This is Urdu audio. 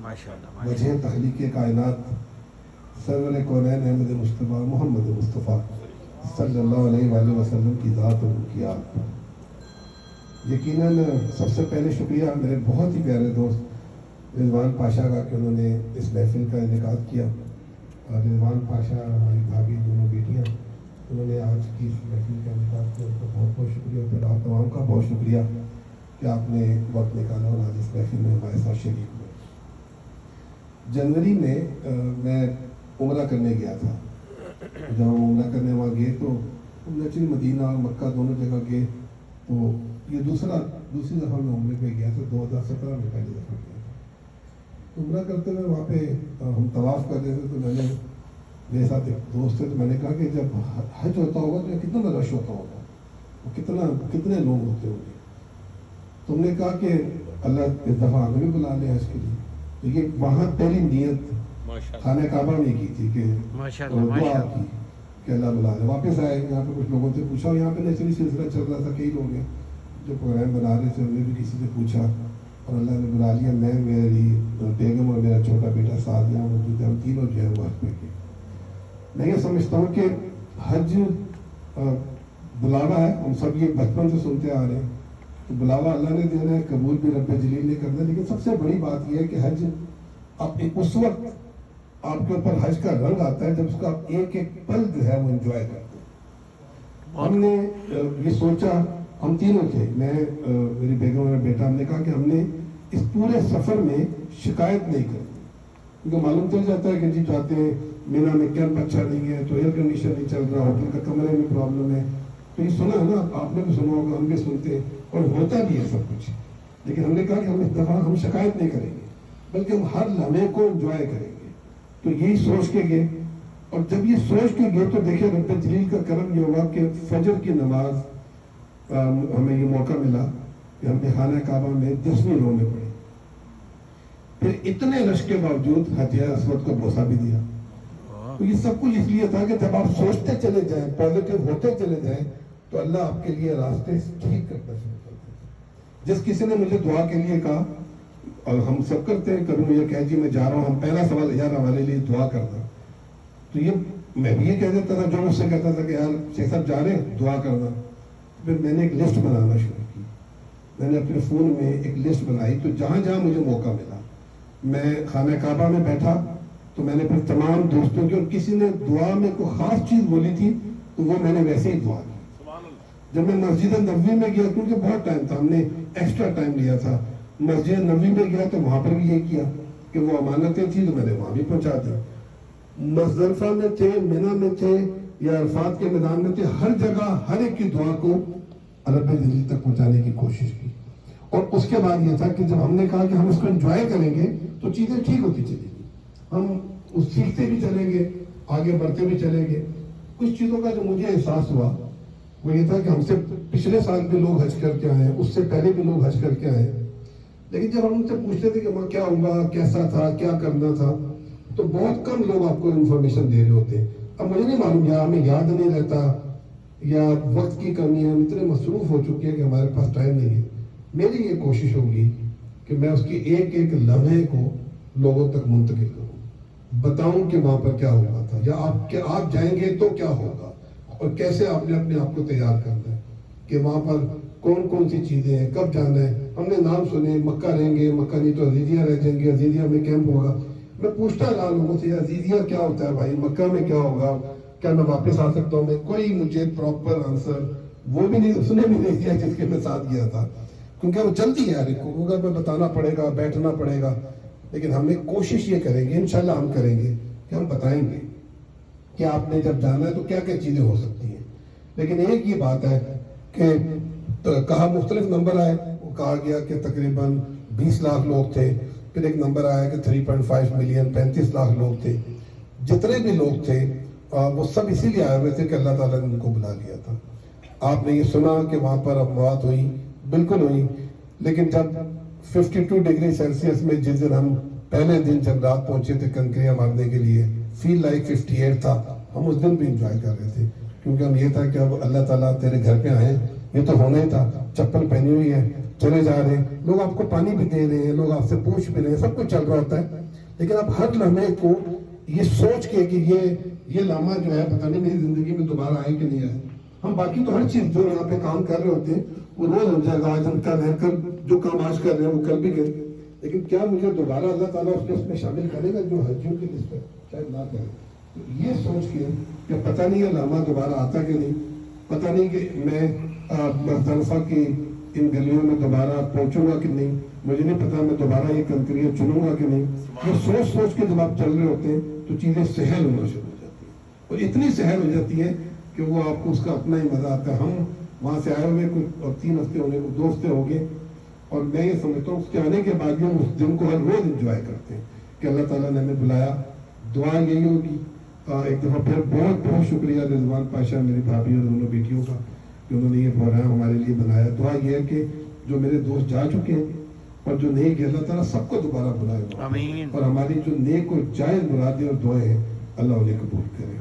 وجہ تخلیق کائنات سرور کونین احمد مصطفیٰ محمد مصطفیٰ صلی اللہ علیہ وآلہ وسلم کی ذات اور کی یاد. یقیناً سب سے پہلے شکریہ میرے بہت ہی پیارے دوست رضوان پاشا کا کہ انہوں نے اس محفل کا انعقاد کیا. اور رضوان پاشا ہماری بھابھی دونوں بیٹیاں انہوں نے آج کی اس محفل کا انعقاد کیا. ان کا بہت بہت شکریہ. پھر آپ تمام کا بہت شکریہ کہ آپ نے وقت نکالا اور آج اس محفل میں ہمارے ساتھ شریک ہوئے. جنوری میں میں عمرہ کرنے گیا تھا. جب ہم عمرہ کرنے وہاں گئے تو ہم نیچرلی مدینہ اور مکہ دونوں جگہ گئے. تو یہ دوسری دفعہ میں عمرے پہ گیا تھا. 2017 میں پہلی دفعہ گیا تھا. عمرہ کرتے ہوئے وہاں پہ ہم طواف کر رہے تھے. تو میں نے میرے ساتھ ایک دوست ہے تو میں نے کہا کہ جب حج ہوتا ہوگا تو کتنا رش ہوتا ہوگا, کتنے لوگ ہوتے ہوں گے. تم نے کہا کہ اللہ اس دفعہ ہمیں بھی بلا لے حج کے لیے. تو یہ وہاں پہلی نیت خانہ کعبہ میں کی تھی کہ دعا کی کہ اللہ بلا لے. واپس آئے یہاں پہ کچھ لوگوں سے پوچھا. یہاں پہ نیچرلی سلسلہ چل رہا تھا. کئی لوگ ہیں جو پروگرام بنا رہے تھے, انہوں نے بھی کسی سے پوچھا اور اللہ نے بلا لیا. میں, میری بیگم اور میرا چھوٹا بیٹا ساتھ یہاں موجود ہے. ہم تینوں جو ہے وہ حج پہ گئے. میں یہ سمجھتا ہوں کہ حج بلاوا ہے. ہم سب یہ بچپن سے سنتے آ رہے ہیں. تو بلاوا اللہ نے دینا ہے, قبول بھی رب جلیل نے کرنا ہے. لیکن سب سے بڑی بات یہ ہے کہ حج اب اس وقت آپ کے اوپر حج کا رنگ آتا ہے جب اس کا ایک ایک پل جو ہے وہ انجوائے کرتے ہیں. ہم نے یہ سوچا, ہم تینوں تھے, میں, میری بیگم اور بیٹا, ہم نے کہا کہ ہم نے اس پورے سفر میں شکایت نہیں کرنی. کیونکہ معلوم چل جاتا ہے کہ جی جاتے ہیں مینا میں کیمپ اچھا نہیں ہے, تو ایئر کنڈیشن نہیں چل رہا, ہوٹل کا کمرے میں پرابلم ہے. تو یہ سنا ہے نا, آپ نے بھی سنا ہوگا, ہم بھی سنتے ہیں اور ہوتا بھی ہے سب کچھ. لیکن ہم نے کہا کہ ہم اس دفعہ ہم شکایت نہیں کریں گے بلکہ ہم ہر لمحے کو انجوائے کریں گے. تو یہی سوچ کے گئے. اور جب یہ سوچ کے گئے تو دیکھیں رب جلیل کا کرم یہ ہوا کہ فجر کی نماز ہمیں یہ موقع ملا کہ ہم نے خانہ کعبہ میں 10ویں رو میں پڑھی. پھر اتنے رش کے باوجود حجر اسود کو بوسہ بھی دیا. تو یہ سب کچھ اس لیے تھا کہ جب آپ سوچتے چلے جائیں, پازیٹیو ہوتے چلے جائیں, تو اللہ آپ کے لیے راستے ٹھیک کرنا شروع کرتا ہے. جس کسی نے مجھے دعا کے لیے کہا, اور ہم سب کرتے ہیں, کبھی مجھے کہہ جی میں جا رہا ہوں, ہم پہلا سوال یار ہمارے لیے دعا کرنا. تو یہ میں بھی یہ کہہ دیتا تھا, جو مجھ سے کہتا تھا کہ یار شیخ صاحب جا رہے ہیں دعا کرنا. پھر میں نے ایک لسٹ بنانا شروع کی. میں نے اپنے فون میں ایک لسٹ بنائی. تو جہاں جہاں مجھے موقع ملا, میں خانہ کعبہ میں بیٹھا تو میں نے پھر تمام دوستوں کی, اور کسی نے دعا میں کوئی خاص چیز بولی تھی تو وہ میں نے ویسے ہی دعا کی. جب میں مسجد نبوی میں گیا, کیونکہ بہت ٹائم تھا, ہم نے ایکسٹرا ٹائم لیا تھا, مسجد نبوی میں گیا تو وہاں پر بھی یہ کیا کہ وہ امانتیں تھیں تو میں نے وہاں بھی پہنچا دی. مزدلفہ میں تھے, منی میں تھے, یا عرفات کے میدان میں تھے, ہر جگہ ہر ایک کی دعا کو رب جلیل تک پہنچانے کی کوشش کی. اور اس کے بعد یہ تھا کہ جب ہم نے کہا کہ ہم اس کو انجوائے کریں گے تو چیزیں ٹھیک ہوتی چلیں گی, ہم اس سیکھتے بھی چلیں گے, آگے بڑھتے بھی چلیں گے. کچھ چیزوں کا جو مجھے احساس ہوا وہ یہ تھا کہ ہم سے پچھلے سال بھی لوگ حج کر کے آئے ہیں, اس سے پہلے بھی لوگ حج کر کے آئے ہیں. لیکن جب ہم ان سے پوچھتے تھے کہ وہاں کیا ہوا, کیسا تھا, کیا کرنا تھا, تو بہت کم لوگ آپ کو انفارمیشن دے رہے ہوتے. اب مجھے نہیں معلوم, یا ہمیں یاد نہیں رہتا یا وقت کی کمی ہے, ہم اتنے مصروف ہو چکے ہیں کہ ہمارے پاس ٹائم نہیں ہے. میری یہ کوشش ہوگی کہ میں اس کی ایک ایک لمحے کو لوگوں تک منتقل کروں, بتاؤں کہ وہاں پر کیا ہوا تھا, یا آپ جائیں گے تو کیا ہوگا, اور کیسے آپ نے اپنے آپ کو تیار کرنا ہے کہ وہاں پر کون کون سی چیزیں ہیں, کب جانا ہے. ہم نے نام سنے, مکہ رہیں گے, مکہ نہیں تو عزیزیہ رہ جائیں گے, عزیزیہ میں کیمپ ہوگا. میں پوچھتا رہا لوگوں سے عزیزیہ کیا ہوتا ہے بھائی, مکہ میں کیا ہوگا, کیا میں واپس آ سکتا ہوں. میں کوئی مجھے پراپر آنسر وہ بھی نہیں, اس نے بھی نہیں دیا جس کے میں ساتھ گیا تھا, کیونکہ وہ جلدی ہے یار کو میں بتانا پڑے گا, بیٹھنا پڑے گا. لیکن ہم کوشش یہ کریں گے, انشاءاللہ ہم کریں گے کہ ہم بتائیں گے کہ آپ نے جب جانا ہے تو کیا کیا چیزیں ہو سکتی ہیں. لیکن ایک یہ بات ہے کہ کہا مختلف نمبر آئے, وہ کہا گیا کہ تقریباً 20 لاکھ لوگ تھے. پھر ایک نمبر آیا کہ 3.5 ملین 35 لاکھ لوگ تھے. جتنے بھی لوگ تھے وہ سب اسی لیے آئے ہوئے تھے کہ اللہ تعالیٰ نے ان کو بلا لیا تھا. آپ نے یہ سنا کہ وہاں پر اموات ہوئی, بالکل ہوئی, لیکن جب 52 ڈگری سیلسیس میں جس دن ہم پہلے دن جب رات پہنچے تھے کنکریاں مارنے کے لیے, فیل لائک 58 تھا. ہم اس دن بھی انجوائے کر رہے تھے, کیونکہ ہم یہ تھا کہ اب اللہ تعالیٰ تیرے گھر پہ آئے, یہ تو ہونا ہی تھا، چپل پہنی ہوئی ہے، چلے جا رہے ہیں، لوگ آپ کو پانی بھی دے رہے ہیں، لوگ آپ سے پوچھ بھی رہے ہیں، سب کچھ چل رہا ہوتا ہے، لیکن آپ ہر لمحے کو یہ سوچ کے کہ یہ لمحہ جو ہے پتہ نہیں میری زندگی میں دوبارہ آئے کہ نہیں آئے. ہم باقی تو ہر چیز جو یہاں پہ کام کر رہے ہوتے ہیں وہ روز ہو جائے گا، آج ہم کل جو کام آج کر رہے ہیں وہ کل بھی کریں، لیکن کیا مجھے دوبارہ اللہ تعالیٰ اس میں شامل کرے گا جو حجیوں کی لسٹ ہے؟ شاید نہ کرے. یہ سوچ کے کہ پتہ نہیں یہ لمحہ دوبارہ آتا کہ نہیں، پتہ نہیں کہ میں مزدلفہ کی ان گلیوں میں دوبارہ پہنچوں گا کہ نہیں، مجھے نہیں پتا میں دوبارہ یہ کنکریاں چنوں گا کہ نہیں. یہ سوچ کے جب آپ چل رہے ہوتے ہیں تو چیزیں سہل ہونا شروع ہو جاتی ہیں، اور اتنی سہل ہو جاتی ہے کہ وہ آپ کو اس کا اپنا ہی مزہ آتا ہے. ہم وہاں سے آئے ہوئے کچھ اور 3 ہفتے ہونے کو 2 ہفتے ہو گئے، اور میں یہ سمجھتا ہوں اس کے آنے کے بعد بھی ہم اس دن کو ہر روز انجوائے کرتے ہیں کہ اللہ تعالیٰ نے ہمیں بلایا. دعا یہی ہوگی. ایک دفعہ پھر بہت بہت شکریہ رضوان پاشا میری بھابھی اور دونوں بیٹیوں کا کہ انہوں نے یہ پروگرام ہمارے لیے بنایا. دعا یہ ہے کہ جو میرے دوست جا چکے ہیں اور جو نہیں گئے، اللہ تعالیٰ سب کو دوبارہ بلائے آمین. اور ہماری جو نیک اور جائز مرادیں اور دعائیں ہیں اللہ انہیں قبول کرے.